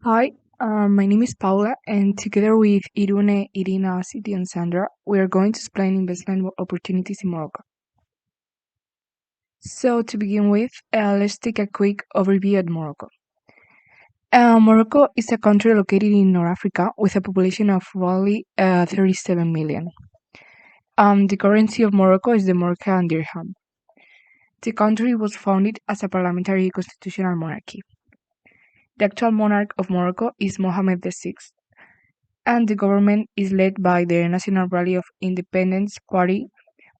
Hi, my name is Paula, and together with Irune, Irina, Siti, and Sandra, we are going to explain investment opportunities in Morocco. So, to begin with, let's take a quick overview at Morocco. Morocco is a country located in North Africa with a population of roughly 37 million. The currency of Morocco is the Moroccan dirham. The country was founded as a parliamentary constitutional monarchy. The actual monarch of Morocco is Mohammed VI, and the government is led by the National Rally of Independence Party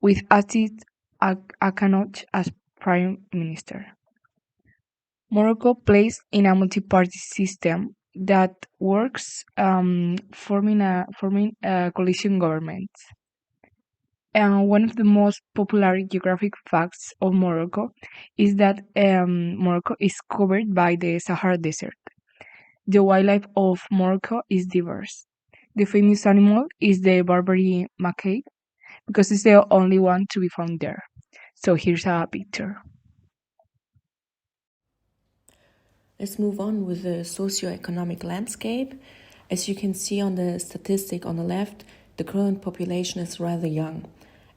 with Aziz Akhannouch as prime minister. Morocco plays in a multi-party system that works forming a coalition government. And one of the most popular geographic facts of Morocco is that Morocco is covered by the Sahara Desert. The wildlife of Morocco is diverse. The famous animal is the Barbary macaque because it's the only one to be found there. So here's a picture. Let's move on with the socio-economic landscape. As you can see on the statistic on the left, the current population is rather young.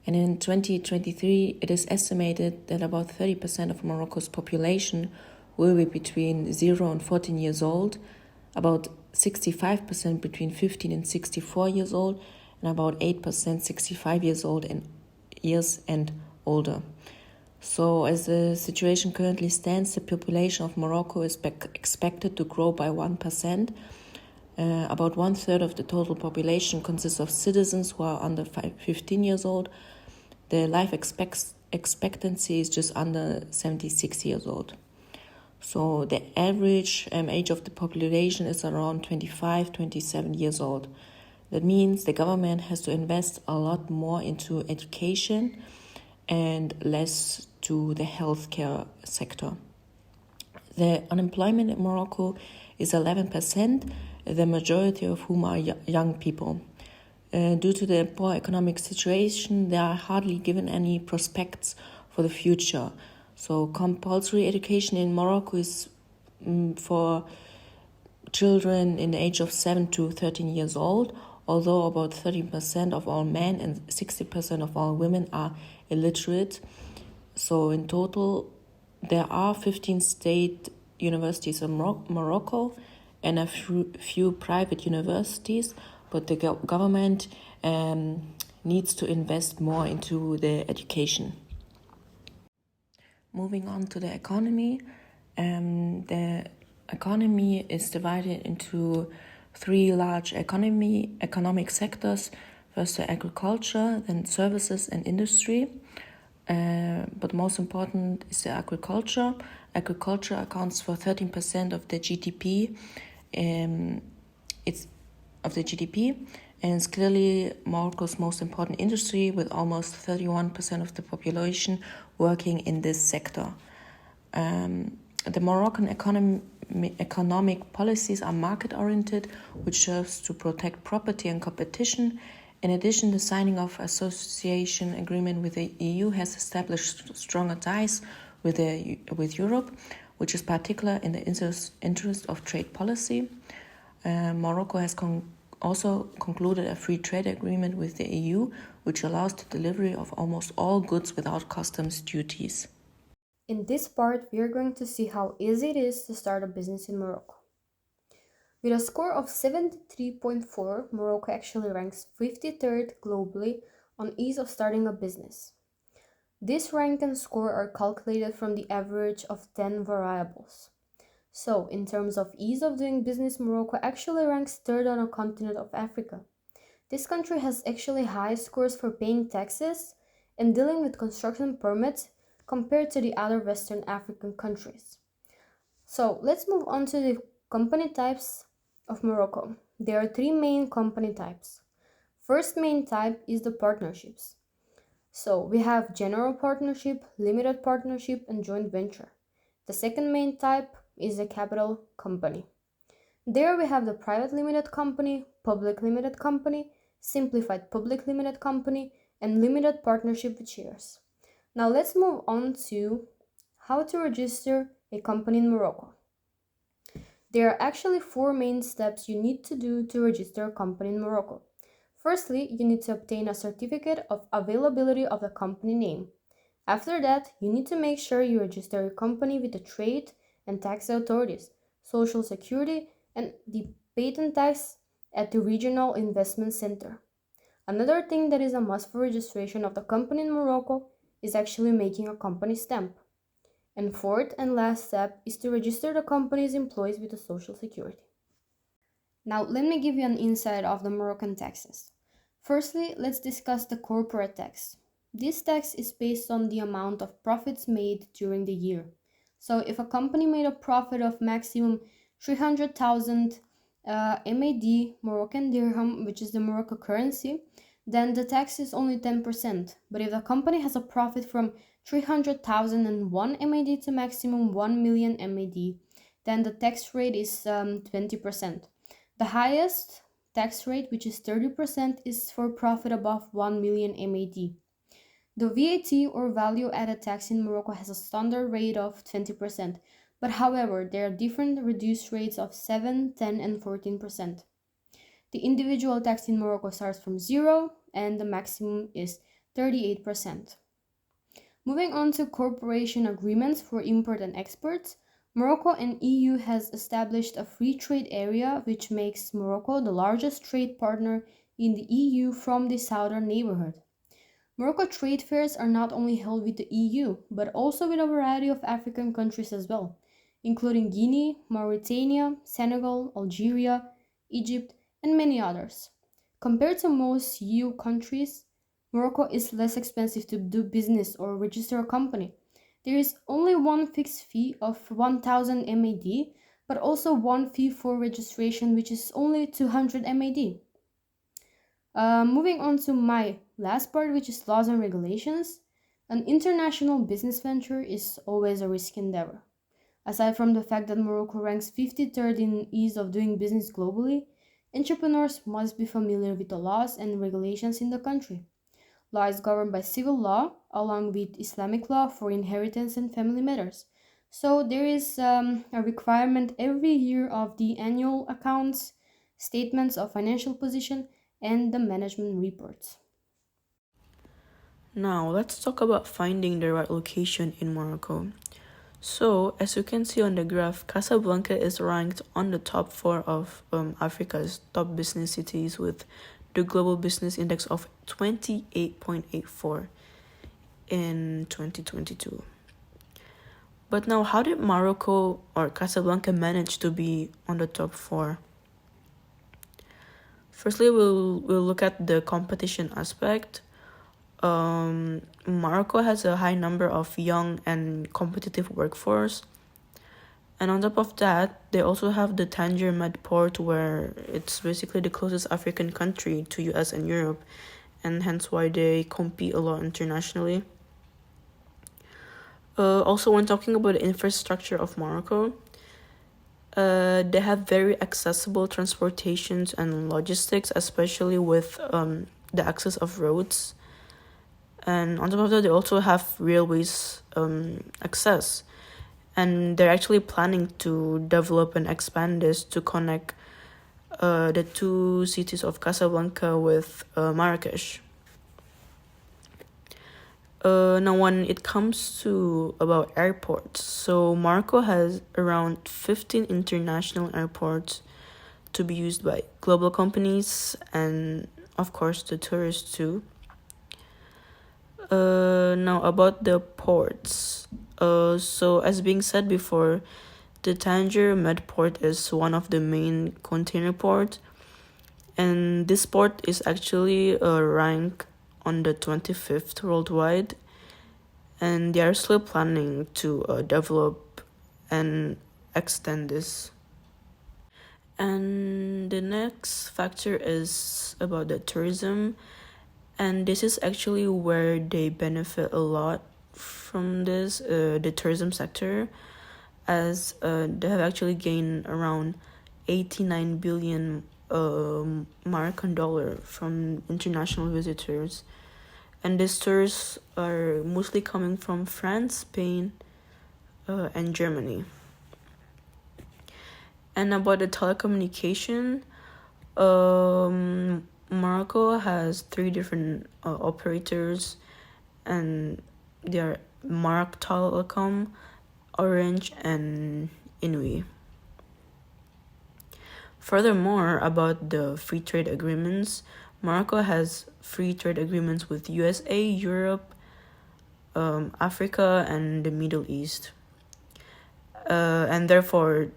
And in 2023, it is estimated that about 30% of Morocco's population will be between 0 and 14 years old, about 65% between 15 and 64 years old, and about 8% 65 years old and years and older. So, as the situation currently stands, the population of Morocco is expected to grow by 1%. About one third of the total population consists of citizens who are under 15 years old. The life expectancy is just under 76 years old. So, the average age of the population is around 25, 27 years old. That means the government has to invest a lot more into education and less to the healthcare sector. The unemployment in Morocco is 11%, the majority of whom are young people. Due to the poor economic situation, they are hardly given any prospects for the future. So compulsory education in Morocco is for children in the age of 7 to 13 years old, although about 30% of all men and 60% of all women are illiterate. So in total, there are 15 state universities in Morocco and a few private universities, but the government needs to invest more into the education. Moving on to the economy, the economy is divided into three large economic sectors. First, the agriculture, then services and industry. But most important is the agriculture. Agriculture accounts for 13% of the GDP. It's of the GDP, and it's clearly Morocco's most important industry, with almost 31% of the population working in this sector. The Moroccan economic policies are market-oriented, which serves to protect property and competition. In addition, the signing of association agreement with the EU has established stronger ties with Europe, which is particular in the interest of trade policy. Morocco has also concluded a free trade agreement with the EU, which allows the delivery of almost all goods without customs duties. In this part, we are going to see how easy it is to start a business in Morocco. With a score of 73.4, Morocco actually ranks 53rd globally on ease of starting a business. This rank and score are calculated from the average of 10 variables. So, in terms of ease of doing business, Morocco actually ranks third on the continent of Africa. This country has actually high scores for paying taxes and dealing with construction permits compared to the other Western African countries. So, let's move on to the company types of Morocco. There are three main company types. First main type is the partnerships. So, we have general partnership, limited partnership, and joint venture. The second main type is a capital company. There we have the private limited company, public limited company, simplified public limited company, and limited partnership with shares. Now let's move on to how to register a company in Morocco. There are actually four main steps you need to do to register a company in Morocco. Firstly, you need to obtain a certificate of availability of the company name. After that, you need to make sure you register your company with the trade and tax authorities, social security, and the patent tax at the regional investment center. Another thing that is a must for registration of the company in Morocco is actually making a company stamp. And fourth and last step is to register the company's employees with the social security. Now, let me give you an insight of the Moroccan taxes. Firstly, let's discuss the corporate tax. This tax is based on the amount of profits made during the year. So, if a company made a profit of maximum 300,000 MAD Moroccan dirham, which is the Morocco currency, then the tax is only 10%. But if the company has a profit from 300,001 MAD to maximum 1 million MAD, then the tax rate is 20%. The highest tax rate, which is 30%, is for profit above 1 million MAD. The VAT or value added tax in Morocco has a standard rate of 20%, but however, there are different reduced rates of 7, 10, and 14%. The individual tax in Morocco starts from 0 and the maximum is 38%. Moving on to cooperation agreements for import and exports, Morocco and EU has established a free trade area which makes Morocco the largest trade partner in the EU from the southern neighborhood. Morocco trade fairs are not only held with the EU, but also with a variety of African countries as well, including Guinea, Mauritania, Senegal, Algeria, Egypt, and many others. Compared to most EU countries, Morocco is less expensive to do business or register a company. There is only one fixed fee of 1000 MAD, but also one fee for registration, which is only 200 MAD. Moving on to my last part, which is laws and regulations. An international business venture is always a risky endeavor. Aside from the fact that Morocco ranks 53rd in ease of doing business globally, entrepreneurs must be familiar with the laws and regulations in the country. Law is governed by civil law, along with Islamic law for inheritance and family matters. So there is a requirement every year of the annual accounts, statements of financial position, and the management reports. Now, let's talk about finding the right location in Morocco. So, as you can see on the graph, Casablanca is ranked on the top 4 of Africa's top business cities with the Global Business Index of 28.84 in 2022. But now, how did Morocco or Casablanca manage to be on the top 4? Firstly, we'll look at the competition aspect. Morocco has a high number of young and competitive workforce. And on top of that, they also have the Tangier Med port, where it's basically the closest African country to US and Europe, and hence why they compete a lot internationally. Also, when talking about the infrastructure of Morocco, they have very accessible transportations and logistics, especially with the access of roads. And on top of that, they also have railways access. And they're actually planning to develop and expand this to connect the two cities of Casablanca with Marrakesh. Now, when it comes to about airports, so Morocco has around 15 international airports to be used by global companies and, of course, the tourists too. Now, about the ports. So, as being said before, the Tangier Med port is one of the main container ports, and this port is actually ranked on the 25th worldwide, and they are still planning to develop and extend this. And the next factor is about the tourism, and this is actually where they benefit a lot from this, the tourism sector, as they have actually gained around 89 billion Moroccan dollar from international visitors. And these tourists are mostly coming from France, Spain, and Germany. And about the telecommunication, Morocco has three different operators, and they are Maroc Telecom, Orange, and Inui. Furthermore, about the free trade agreements, Morocco has free trade agreements with USA, Europe, Africa, and the Middle East. And therefore,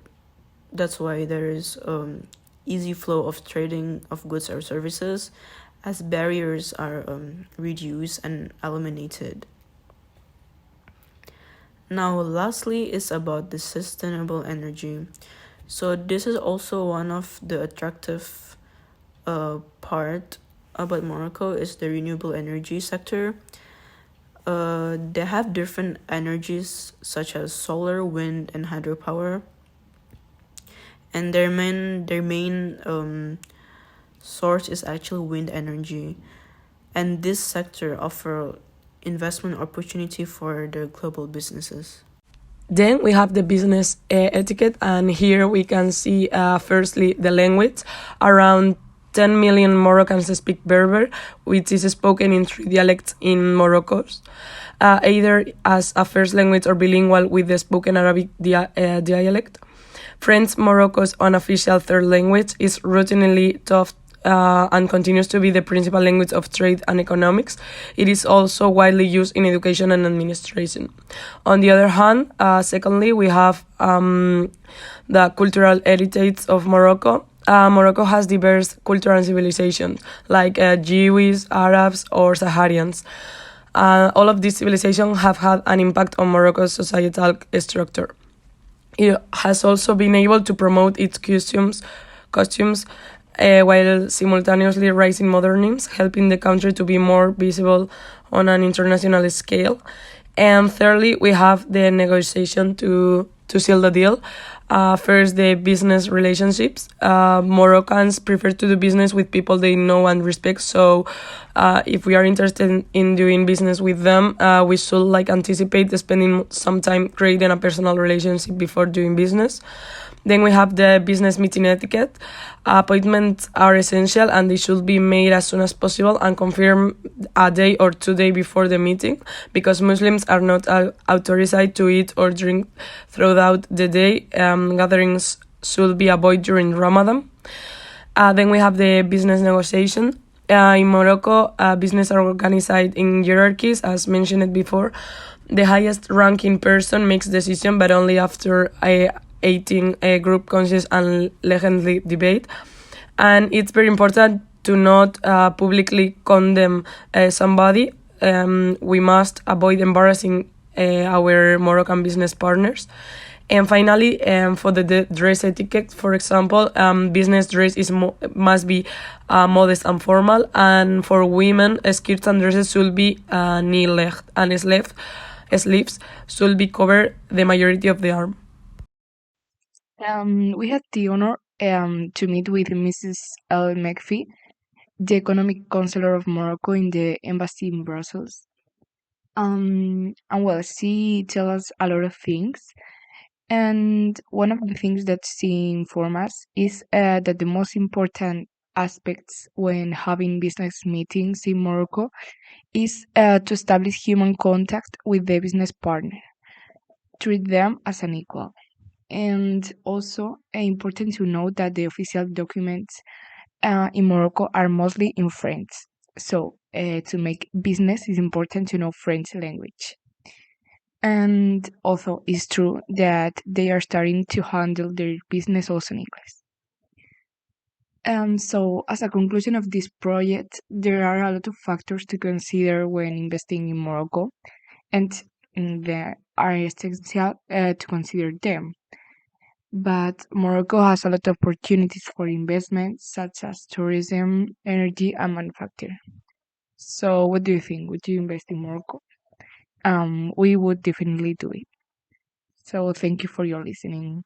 that's why there is easy flow of trading of goods or services, as barriers are reduced and eliminated. Now, lastly, is about the sustainable energy. So this is also one of the attractive part about Morocco is the renewable energy sector. They have different energies such as solar, wind, and hydropower, and their main source is actually wind energy. And this sector offer investment opportunity for the global businesses. Then we have the business etiquette, and here we can see firstly the language. Around 10 million Moroccans speak Berber, which is spoken in three dialects in Morocco, either as a first language or bilingual with the spoken Arabic dialect. French, Morocco's unofficial third language, is routinely taught and continues to be the principal language of trade and economics. It is also widely used in education and administration. On the other hand, secondly, we have the cultural heritage of Morocco. Morocco has diverse cultural and civilizations, like Jewish, Arabs, or Saharians. All of these civilizations have had an impact on Morocco's societal structure. It has also been able to promote its costumes while simultaneously raising modernism, helping the country to be more visible on an international scale. And thirdly, we have the negotiation to seal the deal. First, the business relationships. Moroccans prefer to do business with people they know and respect. So, if we are interested in doing business with them, we should anticipate spending some time creating a personal relationship before doing business. Then we have the business meeting etiquette. Appointments are essential and they should be made as soon as possible and confirmed a day or 2 days before the meeting, because Muslims are not authorized to eat or drink throughout the day. Gatherings should be avoided during Ramadan. Then we have the business negotiation. In Morocco, business are organized in hierarchies, as mentioned before. The highest ranking person makes decision, but only after 18 group conscious and legendary debate. And it's very important to not publicly condemn somebody. We must avoid embarrassing our Moroccan business partners. And finally, for the dress etiquette, for example, business dress must be modest and formal. And for women, skirts and dresses should be knee-length, and sleeves should be covered the majority of the arm. We had the honor to meet with Mrs. El Mekfi, the economic counselor of Morocco in the embassy in Brussels. And well, she tells us a lot of things. And one of the things that she informed us is that the most important aspects when having business meetings in Morocco is to establish human contact with the business partner, treat them as an equal. And also important to note that the official documents in Morocco are mostly in French. So to make business is important to know French language. And also it's true that they are starting to handle their business also in English. So as a conclusion of this project, there are a lot of factors to consider when investing in Morocco, and there are essential to consider them. But Morocco has a lot of opportunities for investments such as tourism, energy, and manufacturing. So, what do you think? Would you invest in Morocco? We would definitely do it. So, thank you for your listening.